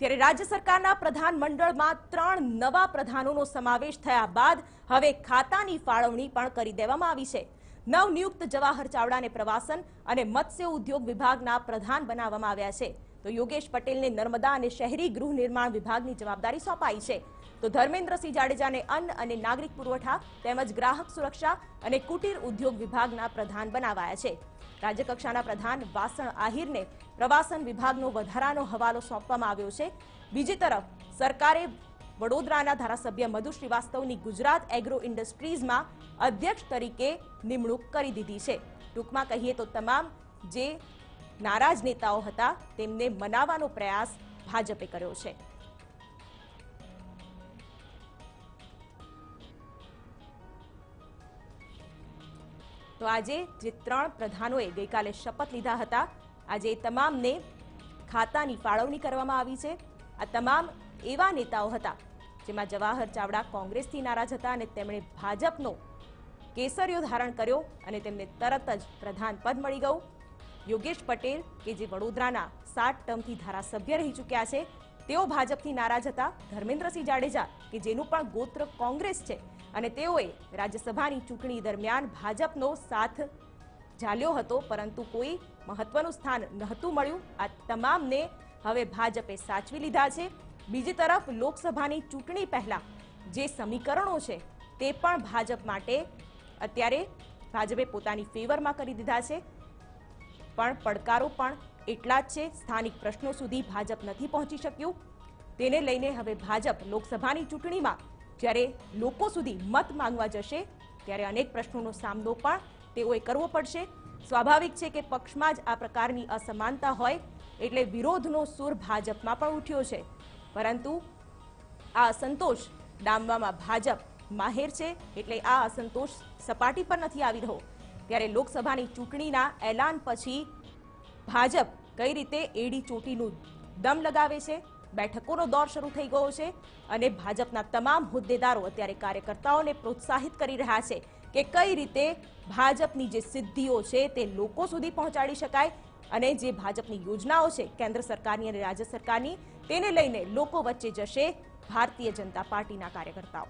ત્યારે રાજ્ય સરકારના પ્રધાન મંડળમાં 3 નવા પ્રધાનોનો સમાવેશ થયા બાદ હવે ખાતાની ફાળવણી પણ કરી દેવામાં આવી છે। નવનિયુક્ત જવાહર ચાવડાને પ્રવાસન અને મત્સ્ય ઉદ્યોગ વિભાગના પ્રધાન બનાવવામાં આવ્યા છે, તો યોગેશ પટેલને નર્મદા અને શહેરી ગૃહ નિર્માણ વિભાગની જવાબદારી સોંપાઈ છે, તો ધર્મેન્દ્રસિંહ જાડેજાને અન્ન અને નાગરિક પુરવઠા તેમજ ગ્રાહક સુરક્ષા અને કુટીર ઉદ્યોગ વિભાગના પ્રધાન બનાવાયા છે। રાજ્યકક્ષાના પ્રધાન વાસણ આહિરને પ્રવાસન વિભાગનો વધારાનો હવાલો સોંપવામાં આવ્યો છે। બીજી તરફ સરકારે વડોદરાના ધારાસભ્ય મધુ શ્રીવાસ્તવની ગુજરાત એગ્રો ઇન્ડસ્ટ્રીઝમાં અધ્યક્ષ તરીકે નિમણૂક કરી દીધી છે। ટૂંકમાં કહીએ તો તમામ જે નારાજ નેતાઓ હતા તેમને મનાવવાનો પ્રયાસ ભાજપે કર્યો છે। તો આજે જે 3 પ્રધાનોએ ગઈકાલે શપથ લીધા હતા, આજે તમામને ખાતાની ફાળવણી કરવામાં આવી છે। આ તમામ એવા નેતાઓ હતા જેમાં જવાહર ચાવડા કોંગ્રેસથી નારાજ હતા અને તેમણે ભાજપનો કેસરિયો ધારણ કર્યો અને તેમને તરત જ પ્રધાન પદ મળી ગયું। યોગેશ પટેલ કે જે વડોદરાના 7 ટર્મથી ધારાસભ્ય રહી ચૂક્યા છે, તેઓ ભાજપથી નારાજ હતા। ધર્મેન્દ્રસિંહ જાડેજા કે જેનું પણ ગોત્ર કોંગ્રેસ છે અને તેઓએ રાજ્યસભાની ચૂંટણી દરમિયાન ભાજપનો સાથ ઝાલ્યો હતો, પરંતુ કોઈ મહત્વનું સ્થાન નહોતું મળ્યું। આ તમામને હવે ભાજપે સાચવી લીધા છે। બીજી તરફ લોકસભાની ચૂંટણી પહેલા જે સમીકરણો છે તે પણ ભાજપ માટે અત્યારે ભાજપે પોતાની ફેવરમાં કરી દીધા છે, પણ પડકારો પણ એટલા જ છે। સ્થાનિક પ્રશ્નો સુધી ભાજપ નથી પહોંચી શક્યું, તેને લઈને હવે ભાજપ લોકસભાની ચૂંટણીમાં જ્યારે લોકો સુધી મત માંગવા જશે ત્યારે અનેક પ્રશ્નોનો સામનો પણ તેઓએ કરવો પડશે। સ્વાભાવિક છે કે પક્ષમાં જ આ પ્રકારની અસમાનતા હોય એટલે વિરોધનો સૂર ભાજપમાં પણ ઉઠ્યો છે, પરંતુ આ અસંતોષ ડામવામાં ભાજપ માહેર છે, એટલે આ અસંતોષ સપાટી પર નથી આવી રહ્યો। ત્યારે લોકસભાની ચૂંટણીના એલાન પછી ભાજપ કઈ રીતે એડી ચોટીનું દમ લગાવે છે, બેઠકોનો દોર શરૂ થઈ ગયો છે અને ભાજપના તમામ હોદ્દેદારો અત્યારે કાર્યકર્તાઓને પ્રોત્સાહિત કરી રહ્યા છે કે કઈ રીતે ભાજપની જે સિદ્ધિઓ છે તે લોકો સુધી પહોંચાડી શકાય અને જે ભાજપની યોજનાઓ છે કેન્દ્ર સરકારની અને રાજ્ય સરકારની, તેને લઈને લોકો વચ્ચે જશે ભારતીય જનતા પાર્ટીના કાર્યકર્તાઓ।